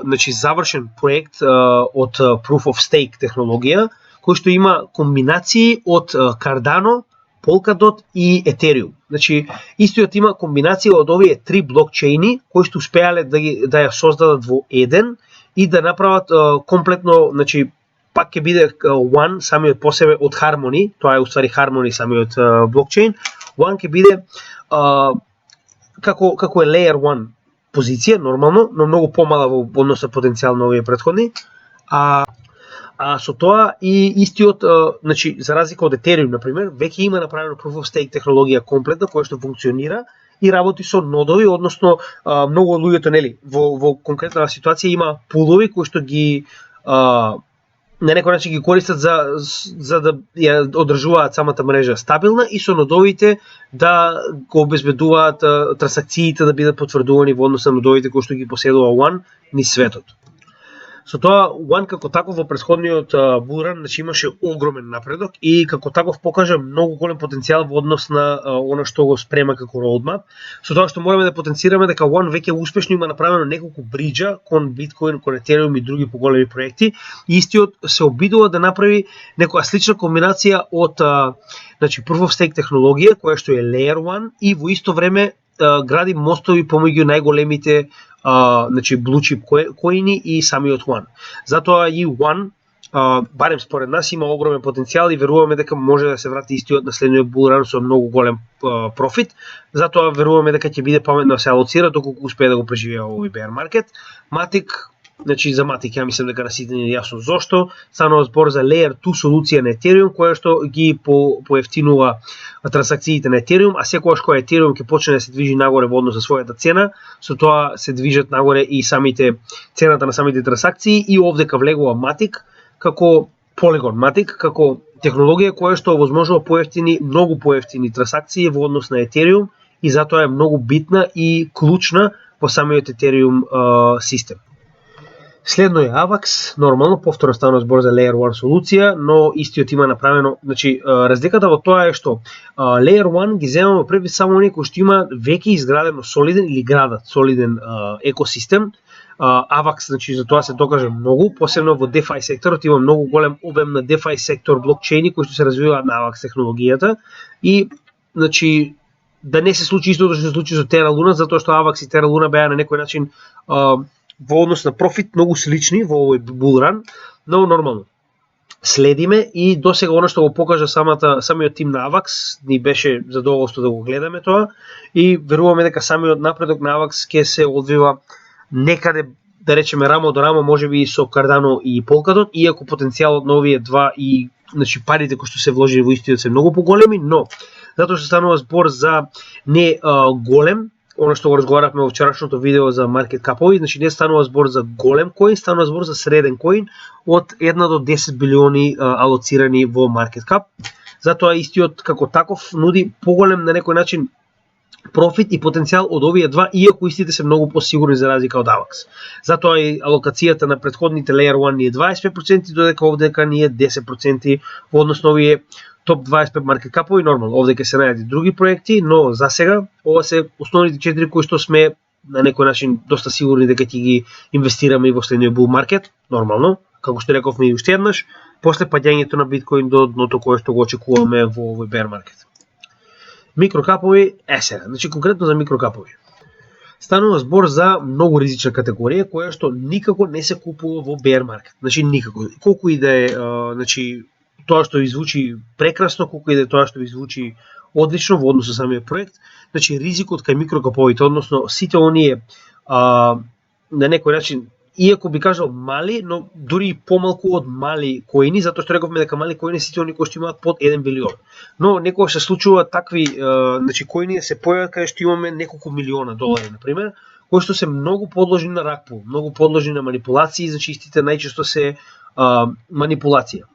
S1: значи завршен проект од Proof of Stake технологија, кој што има комбинации од Cardano, Polkadot и Ethereum. Значи, истиот има комбинација од овие три блокчейни кои што успеале да ја создадат во еден и да направат комплетно, значи пак ќе биде One самиот по себе од Harmony, тоа е уствари Harmony самиот блокчейн. One ќе биде како е Layer 1 позиција нормално, но многу помала во однос на потенцијал на овие претходни. А со тоа и истиот, значи за разлика од Ethereum на пример, веќе има направено Proof of Stake технологија комплетна која што функционира и работи со нодови, односно многу од луѓето, нели, во конкретна ситуација има пулови кои што ги на некој начин ги користат за да ја одржуваат самата мрежа стабилна и со нодовите да го обезбедуваат трансакциите да бидат потврдувани во однос на нодовите кои што ги поседува One низ светот. Со тоа, One како таков во претходниот булран, значи имаше огромен напредок и како таков покажа многу голем потенцијал во однос на она што го спрема како roadmap. Со тоа што мораме да потенцираме дека One веќе успешно има направено неколку бриџа кон Bitcoin, кон Ethereum и други поголеми проекти. И истиот се обидува да направи некоја слична комбинација од значи Proof of Stake технологија која што е Layer 1 и во исто време гради мостови помеѓу најголемите значи blue chip коини и самиот One. Затоа и One, барем според нас, има огромен потенцијал и веруваме дека може да се врати истиот на следниот булран со многу голем профит. Затоа веруваме дека ќе биде паметно да се алоцира доколку успее да го преживее овој bear market. Matic, значи за Matic ја мислам дека на сите ни е јасно зошто. Станува збор за Layer 2 солуција на Ethereum која што ги поевтинува трансакциите на Ethereum, а секогаш кога Ethereum ќе почне да се движи нагоре во однос на својата цена, со тоа се движат нагоре и самите цената на самите трансакции и овдека влегува Matic како Polygon Matic како технологија која што овозможува многу поевтини трансакции во однос на Ethereum и затоа е многу битна и клучна во самиот Ethereum систем. Следно е AVAX, нормално, повторно станува збор за Layer 1 солуција, но истиот има направено, значи разликата во тоа е што Layer 1 ги земаме први само оние кои што има веќе изградено солиден или градат солиден екосистем, AVAX, значи за тоа се докаже многу, посебно во DeFi секторот има многу голем обем на DeFi сектор блокчейни кои што се развиваат на AVAX технологијата и значи да не се случи истото што се случи со Terra Luna, затоа што AVAX и Terra Luna беа на некој начин во однос на профит многу слични во овој булран, но нормално. Следиме и досега она што го покажа самиот тим на AVAX ни беше задоволство да го гледаме тоа и веруваме дека самиот напредок на AVAX ќе се одвива некаде, да речеме, рамо до рамо, можеби и со Cardano и Polkadot, иако потенцијалот на овие два и значи парите кои што се вложени во истиот се многу поголеми, но затоа што станува збор за не голем, она што го разговаравме во вчерашното видео за маркет капови, значи не станува збор за голем коин, станува збор за среден коин од 1 до 10 билиони алоцирани во маркет кап. Затоа истиот како таков нуди поголем на некој начин профит и потенцијал од овие два, иако истите се многу посигурни за разлика од AVAX. Затоа и алокацијата на претходните Layer 1 ни е 25%, додека овдека ни е 10% во однос на овие топ 25 маркет капови. Нормално, овде ќе се најдат други проекти, но за сега ова се основните 4 кои што сме на некој начин доста сигурни дека ќе ги инвестираме и во следниот bull маркет. Нормално, како што рековме и уште еднаш, после паѓањето на биткоин до дното кое што го очекуваме во овој bear маркет. Микрокапови, сега, значи конкретно за микрокапови. Станува збор за многу ризична категорија која што никако не се купува во bear маркет. Значи никако. Колку и да е, значи тоа што ви звучи прекрасно, колку и да е тоа што ви звучи одлично во однос со самиот проект, значи ризикот кај микрокаповите, односно сите оние на некој начин, иако би кажал мали, но дури и помалку од мали коини, затоа што рековме дека мали коини сите оние кои што имаат под 1 билион. Но некогаш се случува такви значи коини се појават каде што имаме неколку милиона долари на пример, кои што се многу подложни на ракпул, многу подложни на манипулации, значи истите најчесто се манипулација.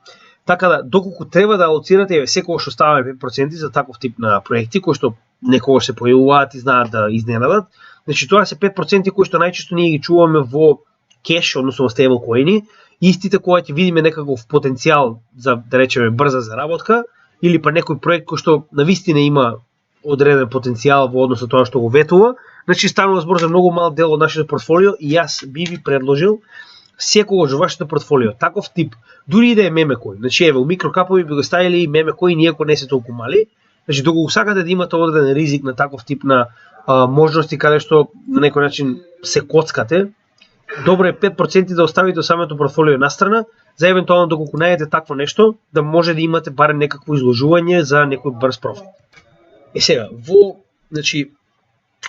S1: Така да, доколку треба да алоцирате, секогаш оставаме 5% за таков тип на проекти кои што некогаш се појавуваат и знаат да изненадат. Значи тоа се 5% кои што најчесто ние ги чуваме во кеш, односно во стейбл коини, истите кога ќе видиме некаков потенцијал за, да речеме, брза заработка, или па некој проект кој што навистина има одреден потенцијал во однос на тоа што го ветува, значи станува збор за многу мал дел од нашето портфолио и јас би ви предложил секогаш во вашето портфолио таков тип, дури и да е меме коин. Значи еве, у микрокапови би го ставили меме коин, иако не се толку мали. Значи доколку сакате да имате одреден ризик на таков тип на можности каде што на некој начин се коцкате, добро е 5% да оставите самото портфолио настрана, за евентуално доколку најдете такво нешто, да може да имате барем некакво изложување за некој брз профит. Сега,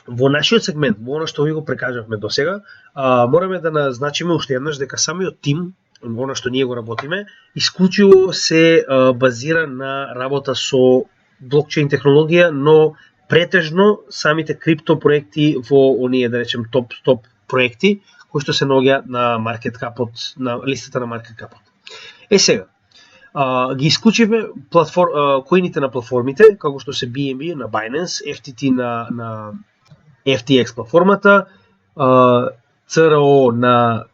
S1: во нашиот сегмент, во она што ви го прекажавме до сега, мораме да назначиме уште еднаш дека самиот тим, во она што ние го работиме, исклучиво се базира на работа со блокчейн технологија, но претежно самите крипто проекти во оние, да речем, топ проекти, кои што се наоѓаат на маркет капот, на листата на маркет капот. Сега, ги исклучивме коините на платформите, како што се BNB на Binance, FTT на FTX платформата, CRO на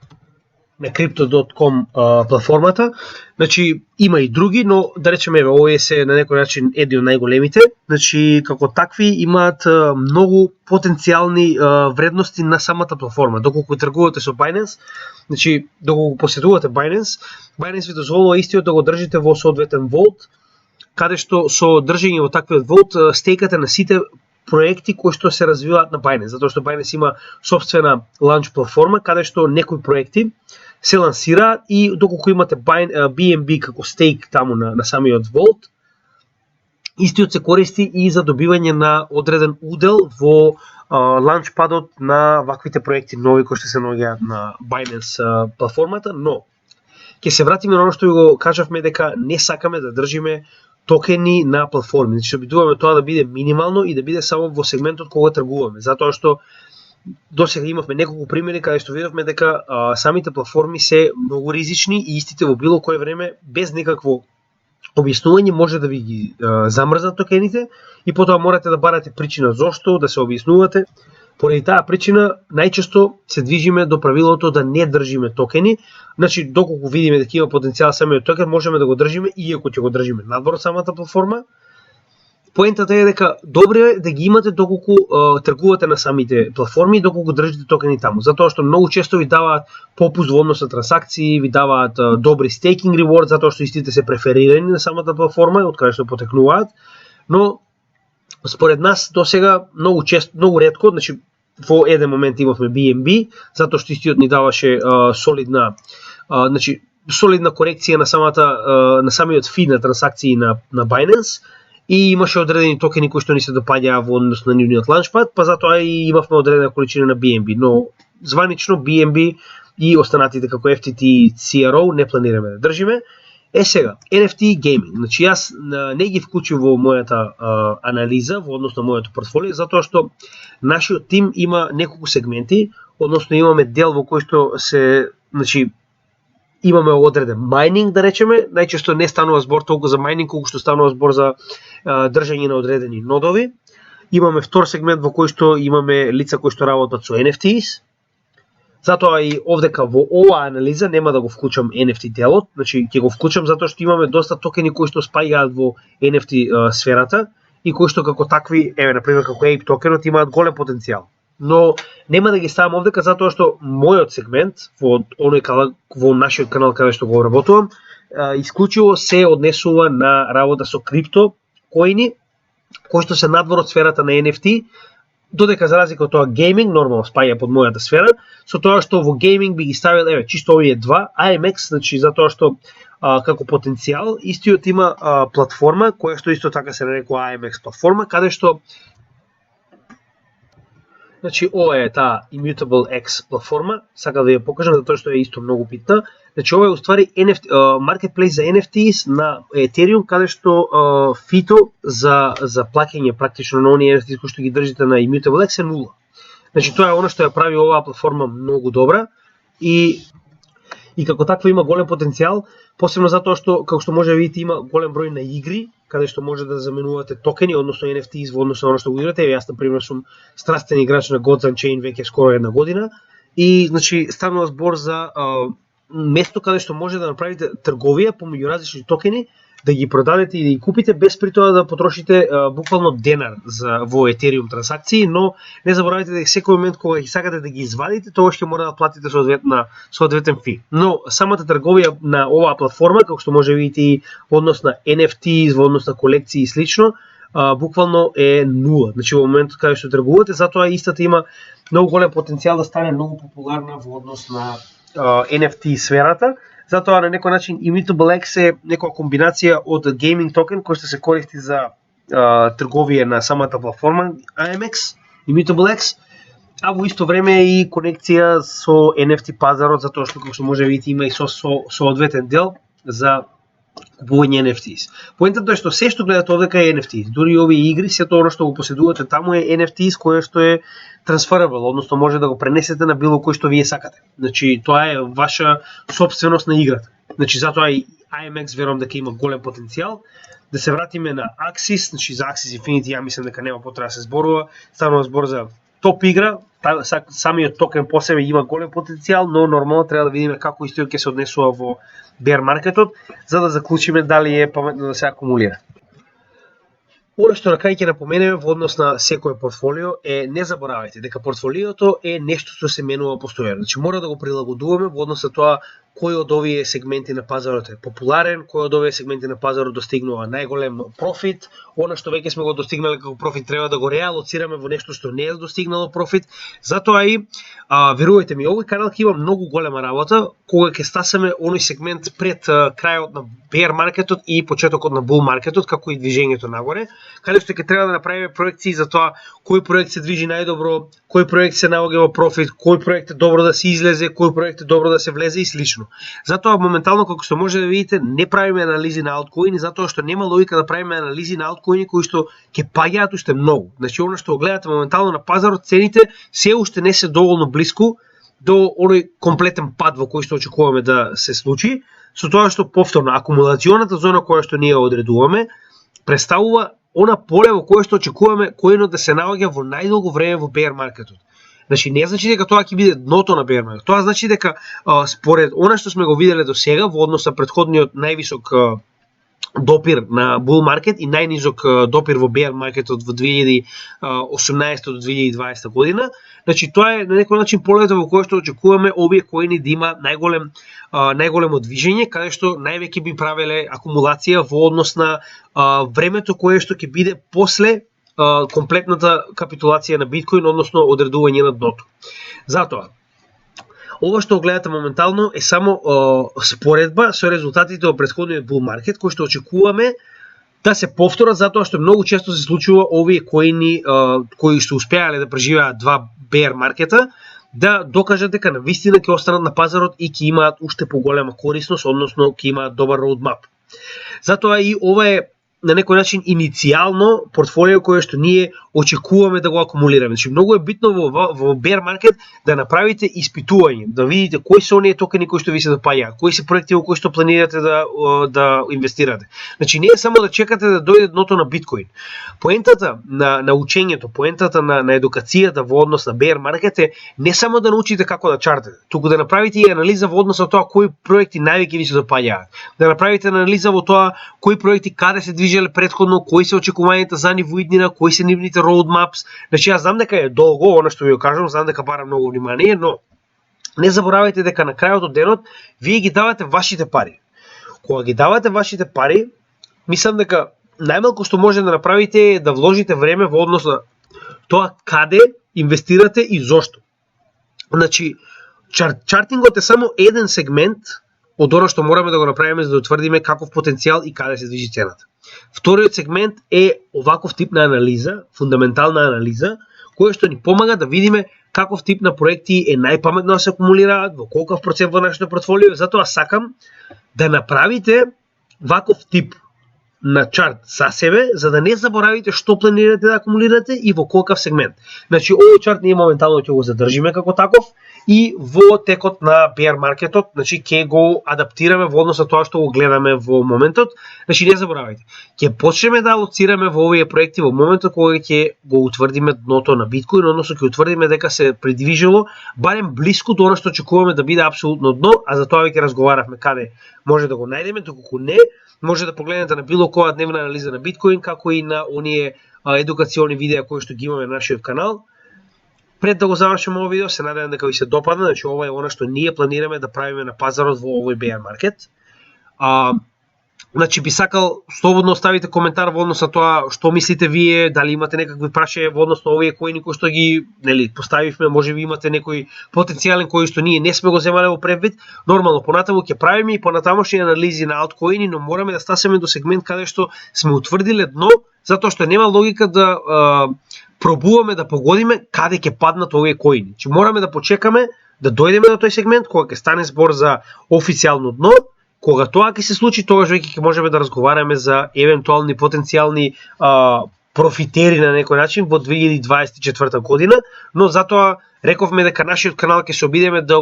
S1: Crypto.com платформата. Значи има и други, но да речеме овие се на некој начин едни од најголемите. Значи како такви имаат многу потенцијални вредности на самата платформа. Доколку тргувате со Binance, значи доколку посетувате Binance ви дозволува истиот да го држите во соодветен волт, каде што со држење во таквиот волт стейкате на сите проекти кои што се развиваат на Binance, затоа што Binance има собствена лаунч платформа каде што некои проекти се лансираат и доколку имате BNB како стейк таму на самиот волт, истиот се користи и за добивање на одреден удел во лаунчпадот на ваквите проекти нови кои што се наоѓаат на Binance платформата, но ќе се вратиме на оно што го кажавме дека не сакаме да држиме токени на платформи. Значи, се обидуваме тоа да биде минимално и да биде само во сегментот кога тргуваме, затоа што досега имавме неколку примери каде што видовме дека самите платформи се многу ризични и истите во било кое време без никакво објаснување може да ви ги замрзнат токените и потоа морате да барате причина зошто, да се објаснувате. Поради таа причина најчесто се движиме до правилото да не држиме токени. Значи доколку видиме дека има потенцијал самиот токен, можеме да го држиме иако ќе го држиме надвор од самата платформа. Поентата е дека добро е да ги имате доколку тргувате на самите платформи и доколку држите токени таму, затоа што многу често ви даваат попуст во однос на трансакции, ви даваат добри стейкинг реворд, затоа што истите се преферирани на самата платформа од каде што потекнуваат, но според нас до сега многу ретко, значи во еден момент имавме BNB, затоа што истиот ни даваше солидна корекција на самиот фид на трансакции на Binance, и имаше одредени токени кои што ни се допаѓаа во однос на нивниот лаунчпад, па затоа и имавме одредена количина на BNB, но званично BNB и останатите како FTT и CRO не планираме да држиме. Сега, NFT gaming, значи јас не ги вклучив во мојата анализа, во однос на моето портфолио, затоа што нашиот тим има неколку сегменти, односно имаме дел во кој што имаме одреден майнинг, да речеме, најчесто не станува збор толку за майнинг, колку што станува збор за држање на одредени нодови. Имаме втор сегмент во кој што имаме лица кои што работат со NFTs. Затоа и овдека во оваа анализа нема да го вклучам NFT делот, значи ќе го вклучам затоа што имаме доста токени кои што спаѓаат во NFT сферата и кои што како такви, на пример како Ape токенот имаат голем потенцијал. Но нема да ги ставам овдека затоа што мојот сегмент во нашиот канал каде што го работувам, исклучиво се однесува на работа со крипто коини кои што се надвор од сферата на NFT, додека за разлика од тоа гейминг нормално спаѓа под мојата сфера, со тоа што во гейминг би ги ставил чисто овие два, IMX, значи затоа што како потенцијал истиот има платформа која што исто така се нарекува IMX платформа, каде што значи ова е таа Immutable X платформа, сакам да ја покажам затоа што е исто многу битна. Значи ова е уствари marketplace за NFTs на Ethereum, каде што фито за плаќање практично на оние NFTs кои што ги држите на Immutable X е нула. Значи тоа е она што ја прави оваа платформа многу добра и како таква има голем потенцијал, посебно затоа што како што може да видите има голем број на игри каде што може да заменувате токени, односно NFTs во однос на оно што го играте. Јас на пример сум страстен играч на Gods Unchained веќе скоро една година и значи станува збор за место каде што може да направите трговија помеѓу различни токени, да ги продадете и да ги купите без при тоа да потрошите буквално денар во Ethereum трансакции, но не заборавајте дека секој момент кога ги сакате да ги извадите, тогаш ќе мора да платите соодветен фи. Но самата трговија на оваа платформа, како што може да видите и во однос на NFT, во однос на колекции и слично, буквално е нула. Значи во моментот каде што тргувате, затоа истата има многу голем потенцијал да стане многу популарна во однос на NFT сферата. Затоа на некој начин Immutable X е некоја комбинација од гейминг токен кој што се користи за трговија на самата платформа IMX, Immutable X, а во исто време и конекција со NFT пазарот, затоа што како што може да видите има и соодветен дел за купување NFTs. Поентата е што се што гледате овдека е NFTs, дури и овие игри, сето оно што го поседувате таму е NFTs кое што е transferable, односно може да го пренесете на било кој што вие сакате. Значи тоа е ваша собственост на играта. Значи затоа и IMX верувам дека има голем потенцијал. Да се вратиме на Axis, значи за Axis Infinity ја мислам дека нема потреба да се зборува, станува збор за топ игра, самиот токен по себе има голем потенцијал, но нормално треба да видиме како истиот ќе се однесува во bear маркетот, за да заклучиме дали е паметно да се акумулира. Оно што на крај ќе напоменеме во однос на секое портфолио е не заборавајте дека портфолиото е нешто што се менува постојано. Значи мора да го прилагодуваме во однос на тоа кој од овие сегменти на пазарот е популарен, кој од овие сегменти на пазарот достигнува најголем профит, она што веќе сме го достигнале како профит треба да го реалоцираме во нешто што не е достигнало профит. Затоа и верувајте ми, овој канал ќе има многу голема работа кога ќе стасаме оној сегмент пред крајот на bear маркетот и почетокот на bull маркетот, како и движењето нагоре, каде што ќе треба да направиме проекции за тоа кој проект се движи најдобро, кој проект се наоѓа во профит, кој проект е добро да се излезе, кој проект е добро да се влезе и слично. Затоа моментално како што може да видите не правиме анализи на алткоини, затоа што нема логика да правиме анализи на алткоини кои што ќе паѓаат уште многу. Значи она што го гледате моментално на пазарот, цените се уште не се доволно блиску до оној комплетен пад во кој што очекуваме да се случи, со тоа што повторно акумулационата зона која што ние одредуваме представува она поле во кое што очекуваме којно да се наоѓа во најдолго време во bear маркетот. Значи не значи дека тоа ќе биде дното на bear маркетот. Тоа значи дека според она што сме го виделе до сега во однос на претходниот највисок допир на bull market и најнизок допир во bear маркетот во 2018 до 2020 година. Значи тоа е на некој начин полето во кој што очекуваме овие коини да има најголемо движење, каде што највеќе би правеле акумулација во однос на времето кое што ќе биде после комплетната капитулација на биткоин, односно одредување на дното. Затоа ова што гледате моментално е само споредба со резултатите од претходниот bull market, кои што очекуваме да се повторат, затоа што многу често се случува овие коини кои што успеале да преживеат два bear маркета да докажат дека навистина ќе останат на пазарот и ќе имаат уште поголема корисност, односно ќе имаат добар roadmap. Затоа и ова е на некој начин иницијално портфолио кое што ние очекуваме да го акумулираме. Значи многу е битно во bear market да направите испитување, да видите кои се оние токени кои што ви се допаѓаат, кои се проекти во кои што планирате да инвестирате. Значи не е само да чекате да дојде дното на биткоин. Поентата на учењето, поентата на едукацијата во однос на bear market е не само да научите како да чартате, туку да направите и анализа во однос на тоа кои проекти највеќе ви се допаѓаат. Да направите анализа во тоа кои проекти каде се движеле претходно, кои се очекувањата за нив во иднина, кои се нивните roadmaps. Значи јас знам дека е долго, она што ви го кажам, знам дека бара многу внимание, но не заборавајте дека на крајот од денот вие ги давате вашите пари. Кога ги давате вашите пари, мислам дека најмалку што може да направите е да вложите време во однос на тоа каде инвестирате и зошто. Значи, чартингот е само еден сегмент од оно што мораме да го направиме за да утврдиме каков потенцијал и каде се движи цената. Вториот сегмент е оваков тип на анализа, фундаментална анализа, која што ни помага да видиме каков тип на проекти е најпаметно да се акумулираат, во колкав процент во нашето портфолио. Затоа сакам да направите ваков тип на чарт за себе, за да не заборавите што планирате да акумулирате и во колкав сегмент. Значи, овој чарт ние моментално ќе го задржиме како таков и во текот на bear маркетот, значи ќе го адаптираме во однос на тоа што го гледаме во моментот. Значи, не заборавајте, ќе почнеме да алоцираме во овие проекти во моментот кога ќе го утврдиме дното на биткоин, односно ќе утврдиме дека се придвижило барем блиску до оно што очекуваме да биде апсолутно дно, а за тоа веќе разговаравме каде може да го најдеме, доколку не може да погледнете на било која дневна анализа на биткоин, како и на оние едукациони видеа кои што ги имаме на нашиот канал. Пред да го завршиме овој видео, се надевам дека ви се допадна, значи ова е она што ние планираме да правиме на пазарот во овој bear маркет. Значи би сакал слободно оставите коментар во однос на тоа што мислите вие, дали имате некакви прашања во однос на овие коини кои што ги поставивме, можеби имате некој потенцијален кој што ние не сме го земале во предвид. Нормално понатаму ќе правиме и понатамошни анализи на алткоини, но мораме да стасеме до сегмент каде што сме утврдиле дно, затоа што нема логика да пробуваме да погодиме каде ќе паднат овие коини. Значи мораме да почекаме да дојдеме до тој сегмент кога ќе стане збор за официјално дно. Кога тоа ќе се случи, тогаш веќе ќе можеме да разговараме за евентуални потенцијални профитери на некој начин во 2024 година, но затоа рековме дека нашиот канал ќе се обидеме да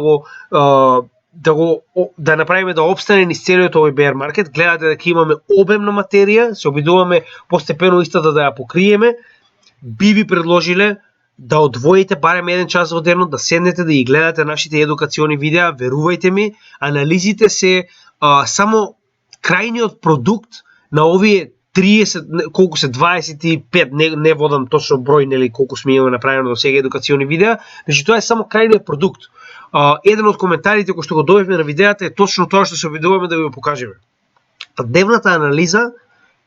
S1: направиме да опстане низ целиот овој bear маркет. Гледате дека имаме обемна материја, се обидуваме постепено истата да ја покриеме. Би ви предложиле да одвоите барем 1 час во денот, да седнете да ги гледате нашите едукациони видеа. Верувајте ми, анализите се само крајниот продукт на овие 30, колку се 25, не водам точно број, нели колку сме имаме направено до сега едукациони видеа, значи тоа е само крајниот продукт. Еден од коментарите кои што го добивме на видеата е точно тоа што се обидуваме да ви го покажеме. Дневната анализа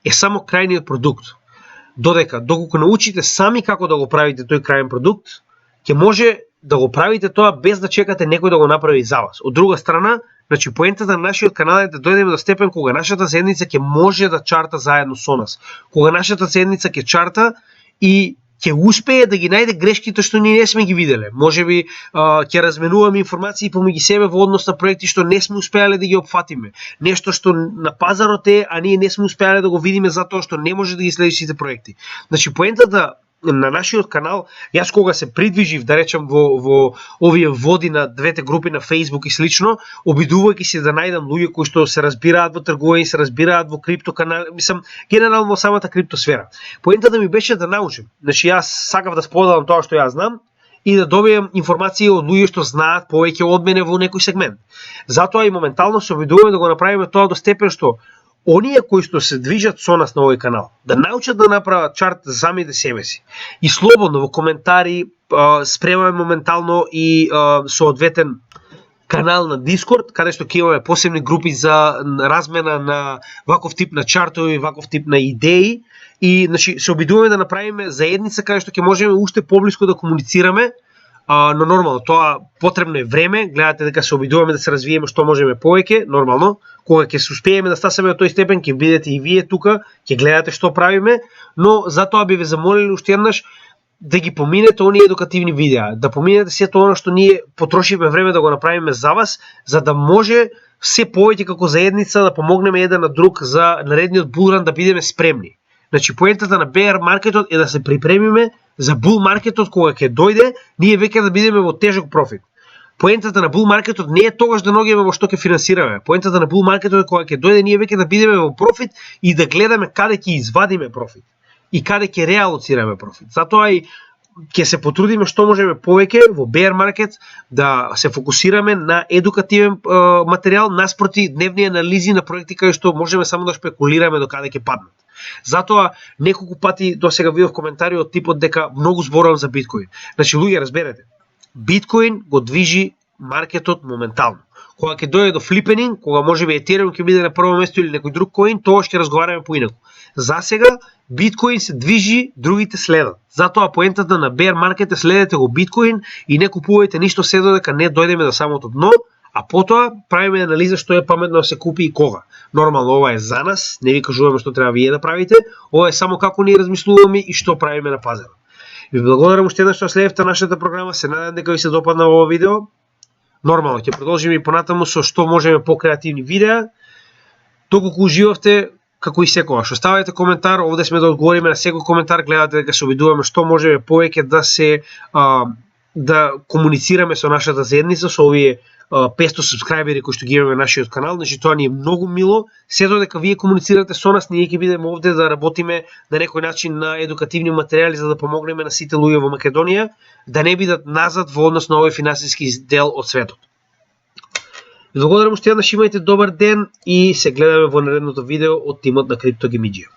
S1: е само крајниот продукт. Доколку научите сами како да го правите тој крајен продукт, ќе може да го правите тоа без да чекате некој да го направи за вас. Од друга страна, значи поентата на нашиот канал е да дојдеме до степен кога нашата заедница ќе може да чарта заедно со нас. Кога нашата заедница ќе чарта и ќе успее да ги најде грешките што ние не сме ги виделе. Можеби ќе разменуваме информации помеѓу себе во однос на проекти што не сме успеале да ги опфатиме. Нешто што на пазарот е, а ние не сме успеале да го видиме затоа што не може да ги следи сите проекти. Значи поентата на нашиот канал, јас кога се придвижив, да речам, во овие води на двете групи на Facebook и слично, обидувајќи се да најдам луѓе кои што се разбираат во тргување, се разбираат во крипто канал, мислам, генерално во самата криптосфера. Поентата ми беше да научам. Значи јас сакав да споделам тоа што јас знам и да добијам информација од луѓе што знаат повеќе од мене во некој сегмент. Затоа и моментално се обидуваме да го направиме тоа до степен што оние кои што се движат со нас на овој канал, да научат да направат чарт самите себе си. И слободно во коментари спремаме моментално и соодветен канал на Discord, каде што ќе имаме посебни групи за размена на ваков тип на чартови, ваков тип на идеи и значи се обидуваме да направиме заедница каде што ќе можеме уште поблиску да комуницираме, но нормално тоа потребно е време, гледате дека се обидуваме да се развиеме што можеме повеќе, нормално, кога ќе се успееме да стасаме до тој степен, ќе бидете и вие тука, ќе гледате што правиме, но затоа би ве замолили уште еднаш да ги поминете оние едукативни видеа, да поминете сето оно што ние потрошиме време да го направиме за вас, за да може се повеќе како заедница да помогнеме еден на друг за наредниот булран да бидеме спремни. Значи поентата на bear маркетот е да се припремиме за bull маркетот кога ќе дојде, ние веќе да бидеме во тежок профит. Поентата на bull маркетот не е тогаш да наоѓаме во што ќе финансираме. Поентата на bull маркетот е кога ќе дојде ние веќе да бидеме во профит и да гледаме каде ќе извадиме профит и каде ќе реалоцираме профит. Затоа и ќе се потрудиме што можеме повеќе во bear маркет да се фокусираме на едукативен материјал наспроти дневни анализи на проекти каде што можеме само да шпекулираме до каде ќе паднат. Затоа неколку пати досега видов коментари од типот дека многу зборувам за биткоин. Значи луѓе, разберете, биткоин го движи маркетот моментално. Кога ќе дојде до флипенинг, кога можеби Етериум ќе биде на прво место или некој друг коин, тоа ќе разговараме поинаку. За сега биткоин се движи, другите следат. Затоа поентата на bear маркет е следете го биткоин и не купувајте ништо се додека не дојдеме до самото дно, а потоа правиме анализа што е паметно да се купи и кога. Нормално ова е за нас, не ви кажуваме што треба вие да правите, ова е само како ние размислуваме и што правиме на пазарот. Ви благодарам уште еднаш што следевте нашата програма, се надевам дека ви се допадна ова видео. Нормално ќе продолжиме и понатаму со што можеме покреативни видеа. Доколку уживавте, како и секогаш, оставајте коментар, овде сме да одговориме на секој коментар, гледате дека се обидуваме што можеме повеќе да се да комуницираме со нашата заедница, со овие 500 субскрајбери кои што ги имаме на нашиот канал, значи тоа ни е многу мило. Се додека вие комуницирате со нас, ние ќе бидеме овде да работиме на некој начин на едукативни материјали за да помогнеме на сите луѓе во Македонија да не бидат назад во однос на овој финансиски дел од светот. Благодарам уште еднаш, имајте добар ден и се гледаме во наредното видео од тимот на Крипто Гемиџија.